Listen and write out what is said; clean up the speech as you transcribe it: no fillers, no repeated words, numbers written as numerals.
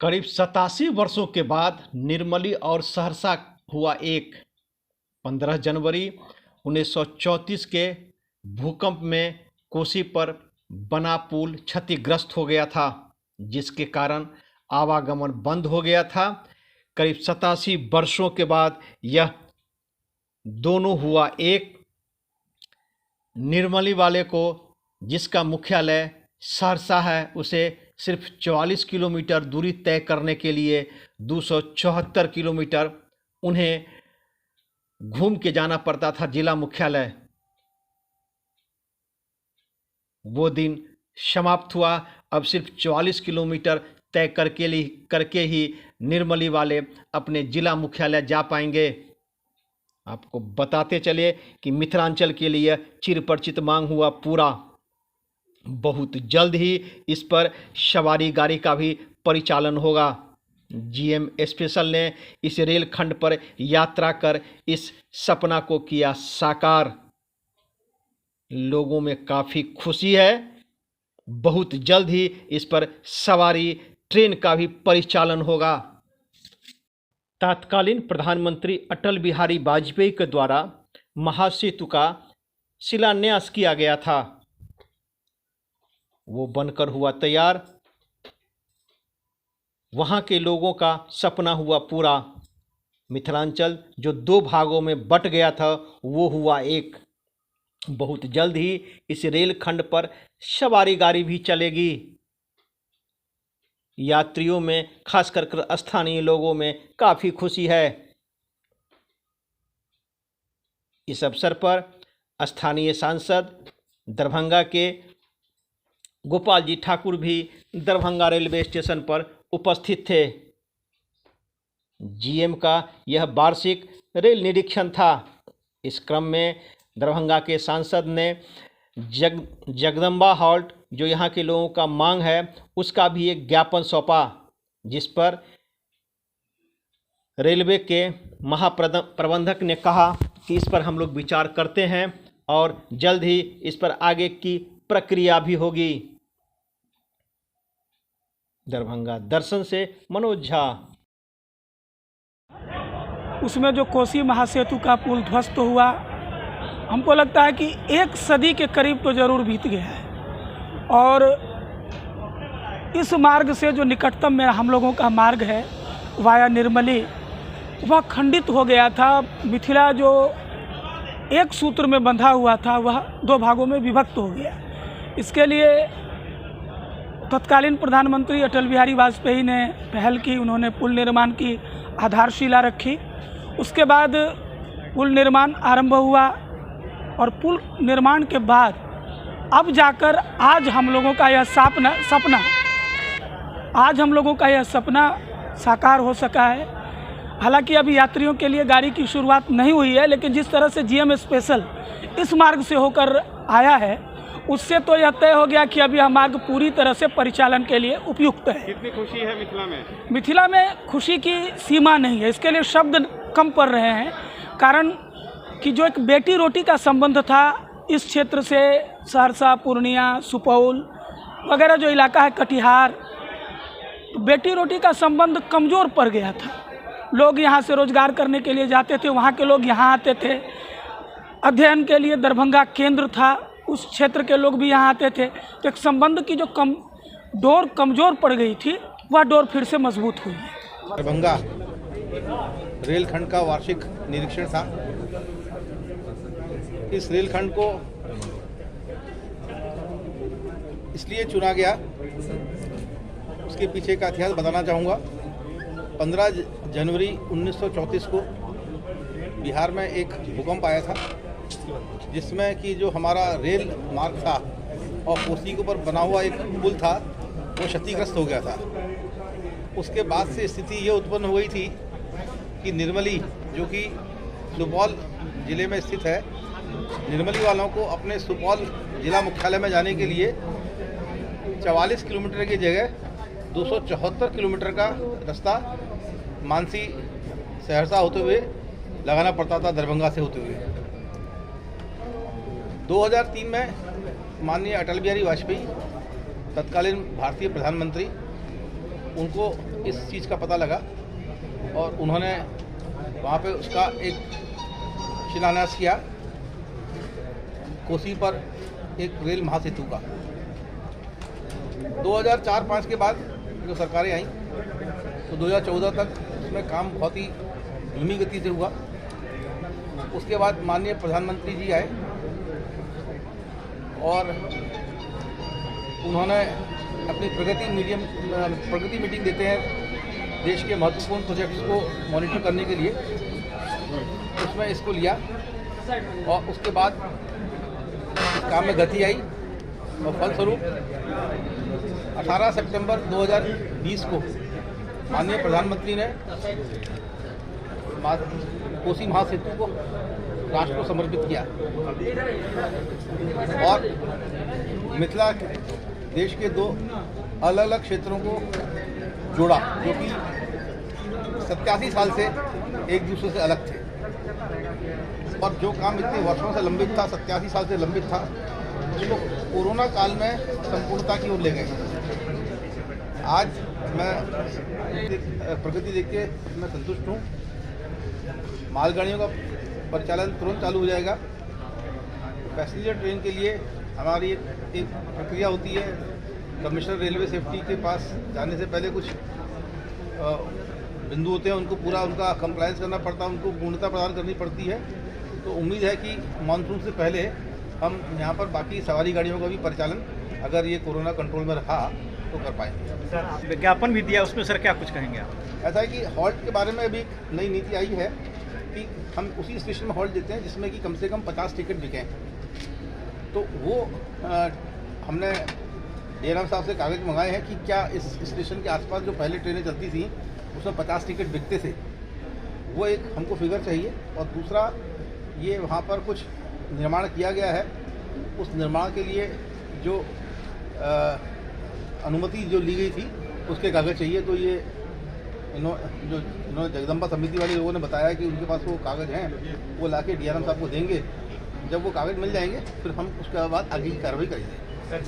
करीब 87 वर्षों के बाद निर्मली और सहरसा हुआ एक। 15 जनवरी 1934 के भूकंप में कोसी पर बना पुल क्षतिग्रस्त हो गया था, जिसके कारण आवागमन बंद हो गया था। करीब 87 वर्षों के बाद यह दोनों हुआ एक। निर्मली वाले को, जिसका मुख्यालय सहरसा है, उसे सिर्फ 44 किलोमीटर दूरी तय करने के लिए 274 किलोमीटर उन्हें घूम के जाना पड़ता था जिला मुख्यालय। वो दिन समाप्त हुआ। अब सिर्फ 44 किलोमीटर तय करके ही निर्मली वाले अपने जिला मुख्यालय जा पाएंगे। आपको बताते चले कि मिथिलांचल के लिए चिरपरिचित मांग हुआ पूरा। बहुत जल्द ही इस पर सवारी गाड़ी का भी परिचालन होगा। जीएम स्पेशल ने इस रेलखंड पर यात्रा कर इस सपना को किया साकार। लोगों में काफ़ी खुशी है। बहुत जल्द ही इस पर सवारी ट्रेन का भी परिचालन होगा। तत्कालीन प्रधानमंत्री अटल बिहारी वाजपेयी के द्वारा महासेतु का शिलान्यास किया गया था। वो बनकर हुआ तैयार। वहाँ के लोगों का सपना हुआ पूरा। मिथिलांचल जो 2 भागों में बट गया था, वो हुआ एक। बहुत जल्द ही इस रेलखंड पर सवारी गाड़ी भी चलेगी। यात्रियों में, खासकर स्थानीय लोगों में काफ़ी खुशी है। इस अवसर पर स्थानीय सांसद दरभंगा के गोपाल जी ठाकुर भी दरभंगा रेलवे स्टेशन पर उपस्थित थे। जीएम का यह वार्षिक रेल निरीक्षण था। इस क्रम में दरभंगा के सांसद ने जगदम्बा हॉल्ट, जो यहाँ के लोगों का मांग है, उसका भी एक ज्ञापन सौंपा, जिस पर रेलवे के महाप्रबंधक ने कहा कि इस पर हम लोग विचार करते हैं और जल्द ही इस पर आगे की प्रक्रिया भी होगी। दरभंगा दर्शन से मनोज झा। उसमें जो कोसी महासेतु का पुल ध्वस्त हुआ, हमको लगता है कि 1 सदी के करीब तो ज़रूर बीत गया है। और इस मार्ग से जो निकटतम में हम लोगों का मार्ग है वाया निर्मली, वह खंडित हो गया था। मिथिला जो एक सूत्र में बंधा हुआ था, वह 2 भागों में विभक्त हो गया। इसके लिए तत्कालीन प्रधानमंत्री अटल बिहारी वाजपेयी ने पहल की। उन्होंने पुल निर्माण की आधारशिला रखी। उसके बाद पुल निर्माण आरंभ हुआ और पुल निर्माण के बाद अब जाकर आज हम लोगों का यह सपना साकार हो सका है। हालांकि अभी यात्रियों के लिए गाड़ी की शुरुआत नहीं हुई है, लेकिन जिस तरह से जीएम स्पेशल इस मार्ग से होकर आया है, उससे तो यह तय हो गया कि अभी यह मार्ग पूरी तरह से परिचालन के लिए उपयुक्त है। कितनी खुशी है मिथिला में? मिथिला में खुशी की सीमा नहीं है। इसके लिए शब्द कम पड़ रहे हैं। कारण कि जो एक बेटी रोटी का संबंध था इस क्षेत्र से, सहरसा, पूर्णिया, सुपौल वगैरह जो इलाका है, कटिहार, तो बेटी रोटी का संबंध कमज़ोर पड़ गया था। लोग यहाँ से रोजगार करने के लिए जाते थे, वहाँ के लोग यहाँ आते थे। अध्ययन के लिए दरभंगा केंद्र था, उस क्षेत्र के लोग भी यहाँ आते थे। तो एक संबंध की जो डोर कमज़ोर पड़ गई थी, वह डोर फिर से मजबूत हुई है। दरभंगा रेलखंड का वार्षिक निरीक्षण था। इस रेलखंड को इसलिए चुना गया, उसके पीछे का इतिहास बताना चाहूँगा। 15 जनवरी 1934 को बिहार में एक भूकंप आया था, जिसमें कि जो हमारा रेल मार्ग था और कोसी के ऊपर बना हुआ एक पुल था, वो क्षतिग्रस्त हो गया था। उसके बाद से स्थिति ये उत्पन्न हो गई थी कि निर्मली, जो कि सुपौल ज़िले में स्थित है, निर्मली वालों को अपने सुपौल जिला मुख्यालय में जाने के लिए 44 किलोमीटर की जगह 274 किलोमीटर का रास्ता मानसी सहरसा होते हुए लगाना पड़ता था, दरभंगा से होते हुए। 2003 में माननीय अटल बिहारी वाजपेयी तत्कालीन भारतीय प्रधानमंत्री उनको इस चीज़ का पता लगा और उन्होंने वहाँ पे उसका एक शिलान्यास किया, कोसी पर एक रेल महासेतु का। 2004-05 के बाद जो सरकारें आईं तो 2014 तक उसमें काम बहुत ही धीमी गति से हुआ। उसके बाद माननीय प्रधानमंत्री जी आए और उन्होंने अपनी प्रगति मीटिंग देते हैं देश के महत्वपूर्ण प्रोजेक्ट्स को मॉनिटर करने के लिए, उसमें इसको लिया और उसके बाद इस काम में गति आई और फलस्वरूप 18 सितंबर 2020 को माननीय प्रधानमंत्री ने कोसी महासेतु को राष्ट्र को समर्पित किया और मिथिला देश के दो अलग अलग क्षेत्रों को जोड़ा, जो कि 87 साल से एक दूसरे से अलग थे और जो काम इतने वर्षों से लंबित था, 87 साल से लंबित था, उसको कोरोना काल में संपूर्णता की ओर ले गए। आज मैं प्रगति देख के मैं संतुष्ट हूँ। मालगाड़ियों का परिचालन तुरंत चालू हो जाएगा। पैसेंजर ट्रेन के लिए हमारी एक प्रक्रिया होती है। कमिश्नर रेलवे सेफ्टी के पास जाने से पहले कुछ बिंदु होते हैं, उनको पूरा उनका कंप्लायंस करना पड़ता है, उनको पूर्णता प्रदान करनी पड़ती है। तो उम्मीद है कि मानसून से पहले हम यहाँ पर बाकी सवारी गाड़ियों का भी परिचालन, अगर ये कोरोना कंट्रोल में रहा तो कर पाएंगे। सर विज्ञापन भी दिया, उसमें सर क्या कुछ कहेंगे आप? ऐसा है कि हॉल्ट के बारे में अभी एक नई नीति आई है कि हम उसी स्टेशन में हॉल्ट देते हैं जिसमें कि कम से कम 50 टिकट बिकें। तो वो हमने डीआरएम साहब से कागज़ मंगाए हैं कि क्या इस स्टेशन के आसपास जो पहले ट्रेनें चलती थी उसमें 50 टिकट बिकते थे, वो एक हमको फिगर चाहिए। और दूसरा, ये वहाँ पर कुछ निर्माण किया गया है, उस निर्माण के लिए जो अनुमति जो ली गई थी उसके कागज़ चाहिए। तो ये इन्होंने जगदम्बा समिति वाले लोगों ने बताया कि उनके पास वो कागज़ हैं, वो लाके डीआरएम साहब को देंगे। जब वो कागज़ मिल जाएंगे फिर हम उसके बाद आगे की कार्रवाई करेंगे।